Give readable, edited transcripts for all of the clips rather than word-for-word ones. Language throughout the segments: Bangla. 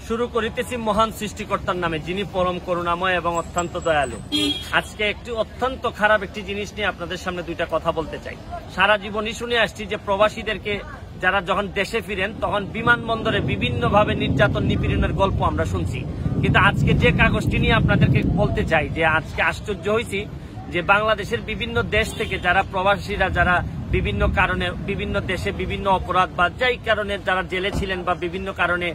শুরু করিতেছি মহান সৃষ্টিকর্তার নামে, যিনি পরম করুণাময় এবং অত্যন্ত দয়ালু। আজকে একটি অত্যন্ত খারাপ একটি জিনিস নিয়ে আপনাদের সামনে দুইটা কথা বলতে চাই। সারা জীবনই শুনে আসছি যে প্রবাসীদেরকে যারা যখন দেশে ফিরেন তখন বিমানবন্দরে বিভিন্নভাবে নির্যাতন নিপীড়নের গল্প আমরা শুনছি। কিন্তু আজকে যে কাগজটি নিয়ে আপনাদেরকে বলতে চাই যে আজকে আশ্চর্য হয়েছি যে বাংলাদেশের বিভিন্ন দেশ থেকে যারা প্রবাসীরা যারা বিভিন্ন কারণে বিভিন্ন দেশে বিভিন্ন অপরাধ বা যাই কারণে যারা জেলে ছিলেন বা বিভিন্ন কারণে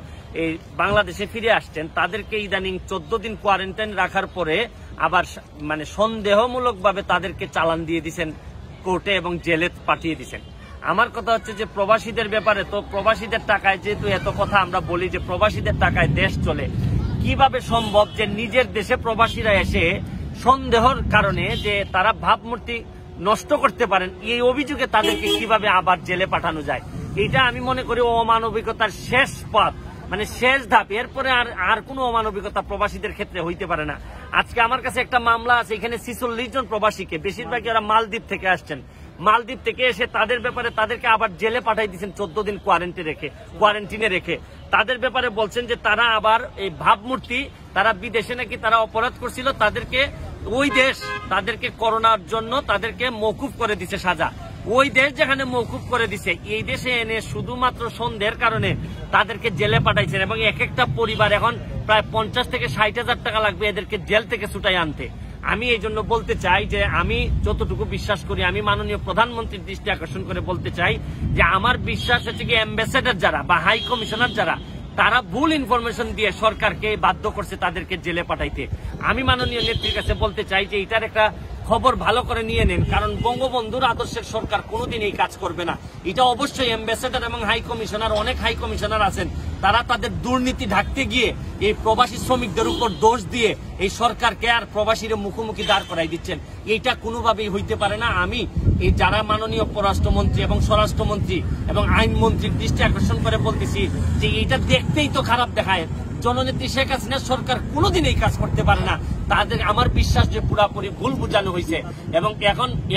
এই বাংলাদেশে ফিরে আসছেন, তাদেরকে ইদানিং 14 দিন কোয়ারেন্টাইন রাখার পরে আবার মানে সন্দেহমূলকভাবে তাদেরকে চালান দিয়ে দিচ্ছেন কোর্টে এবং জেলে পাঠিয়ে দিচ্ছেন। আমার কথা হচ্ছে যে প্রবাসীদের ব্যাপারে তো প্রবাসীদের টাকায় যেহেতু এত কথা আমরা বলি যে প্রবাসীদের টাকায় দেশ চলে, কিভাবে সম্ভব যে নিজের দেশে প্রবাসীরা এসে সন্দেহর কারণে যে তারা ভাবমূর্তি নষ্ট করতে পারেন, এই অভিযোগে তাদেরকে কিভাবে আবার জেলে পাঠানো যায়? এটা আমি মনে করি অমানবিকতার শেষ পথ, মানে শেষ ধাপ। এরপরে আর কোনো অমানবিকতা প্রবাসীদের ক্ষেত্রে হইতে পারে না। আজকে আমার কাছে একটা মামলা আছে, এখানে 46 জন প্রবাসীকে, বেশিরভাগই ওরা মালদ্বীপ থেকে আসছেন, মালদ্বীপ থেকে এসে তাদের ব্যাপারে তাদেরকে আবার জেলে পাঠাই দিচ্ছেন 14 দিন কোয়ারেন্টিনে রেখে। তাদের ব্যাপারে বলছেন যে তারা আবার এই ভাবমূর্তি, তারা বিদেশে নাকি তারা অপরাধ করছিল, তাদেরকে ওই দেশ তাদেরকে করোনার জন্য তাদেরকে মওকুফ করে দিছে সাজা। ওই দেশ যেখানে মওকুফ করে দিছে, এই দেশে এনে শুধুমাত্র সন্দেহের কারণে তাদেরকে জেলে পাঠাইছেন এবং এক একটা পরিবার এখন প্রায় 50 থেকে 60 হাজার টাকা লাগবে এদেরকে জেল থেকে ছুটাই আনতে। আমি এই জন্য বলতে চাই যে আমি যতটুকু বিশ্বাস করি, আমি মাননীয় প্রধানমন্ত্রীর দৃষ্টি আকর্ষণ করে বলতে চাই যে আমার বিশ্বাস হচ্ছে কি অ্যাম্বাসেডর যারা বা হাই কমিশনার যারা, তারা ভুল ইনফরমেশন দিয়ে সরকারকে বাধ্য করছে তাদেরকে জেলে পাঠাইতে। আমি মাননীয় নেত্রীর কাছে বলতে চাই যে এটার একটা খবর ভালো করে নিয়ে নেন, কারণ বঙ্গবন্ধুর আদর্শের সরকার কোনোদিন এই কাজ করবে না। এটা অবশ্যই অ্যাম্বাসেডর এবং হাই কমিশনার, অনেক হাই কমিশনার আছেন, তারা তাদের দুর্নীতি ঢাকতে গিয়ে এই প্রবাসী শ্রমিকদের উপর দোষ দিয়ে এই সরকারকে আর প্রবাসীর মুখোমুখি দাঁড় করাই দিচ্ছেন। এইটা কোনোভাবেই হইতে পারে না। আমি এই যারা মাননীয় পররাষ্ট্রমন্ত্রী এবং স্বরাষ্ট্রমন্ত্রী এবং আইনমন্ত্রীর দৃষ্টি আকর্ষণ করে বলতেছি যে এইটা দেখতেই তো খারাপ দেখায়। জননেত্রী শেখ হাসিনা সরকার কোনোদিন এই কাজ করতে পারে না। তাদের আমার বিশ্বাস যে পুরাপুরি ভুল বোঝানো হয়েছে এবং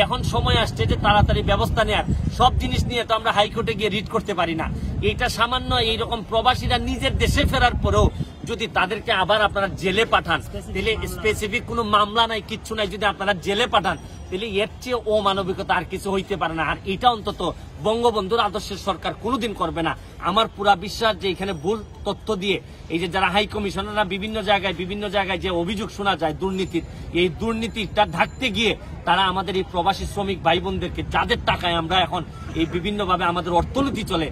এখন সময় আসছে যে তাড়াতাড়ি ব্যবস্থা নেওয়ার। সব জিনিস নিয়ে তো আমরা হাইকোর্টে গিয়ে রিট করতে পারি না। এইটা সামান্য এইরকম প্রবাসীরা নিজের দেশে ফেরার পরেও যদি তাদেরকে আবার আপনারা জেলে পাঠান, তাহলে স্পেসিফিক কোনো মামলা নাই, কিচ্ছু নাই, যদি আপনারা জেলে পাঠান তাহলে এর চেয়ে অমানবিকতা আর কিছু হইতে পারে না। আর এটা অন্তত বঙ্গবন্ধুর আদর্শের সরকার কোনোদিন করবে না। আমার পুরা বিশ্বাস যে এখানে ভুল তথ্য দিয়ে এই যে যারা হাই কমিশনাররা বিভিন্ন জায়গায় যে অভিযোগ শোনা যায় দুর্নীতির, এই দুর্নীতিটা ঢাকতে গিয়ে তারা আমাদের এই প্রবাসী শ্রমিক ভাই বোনদেরকে, যাদের টাকায় আমরা এখন এই বিভিন্নভাবে আমাদের অর্থনীতি চলে,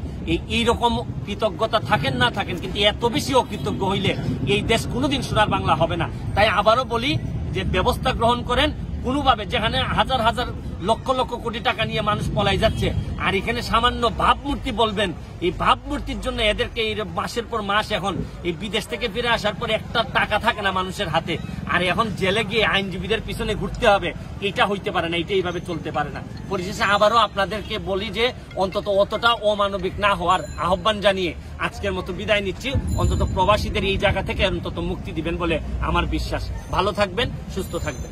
এইরকম কৃতজ্ঞতা থাকেন না থাকেন, কিন্তু এত বেশি অকৃতজ্ঞ হইলে এই দেশ কোনোদিন সোনার বাংলা হবে না। তাই আবারও বলি যে ব্যবস্থা গ্রহণ করেন কোনোভাবে, যেখানে হাজার হাজার লক্ষ লক্ষ কোটি টাকা নিয়ে মানুষ পলাই যাচ্ছে, আর এখানে সামান্য ভাবমূর্তি বলবেন, এই ভাবমূর্তির জন্য এদেরকে এই মাসের পর মাস এখন এই বিদেশ থেকে ফিরে আসার পর একটা টাকা থাকে না মানুষের হাতে, আর এখন জেলে গিয়ে আইনজীবীদের পিছনে ঘুরতে হবে। এটা হইতে পারে না, এটা এইভাবে চলতে পারে না। পরিশেষে আবারও আপনাদেরকে বলি যে অন্তত অতটা অমানবিক না হওয়ার আহ্বান জানিয়ে আজকের মতো বিদায় নিচ্ছি। অন্তত প্রবাসীদের এই জায়গা থেকে অন্তত মুক্তি দিবেন বলে আমার বিশ্বাস। ভালো থাকবেন, সুস্থ থাকবেন।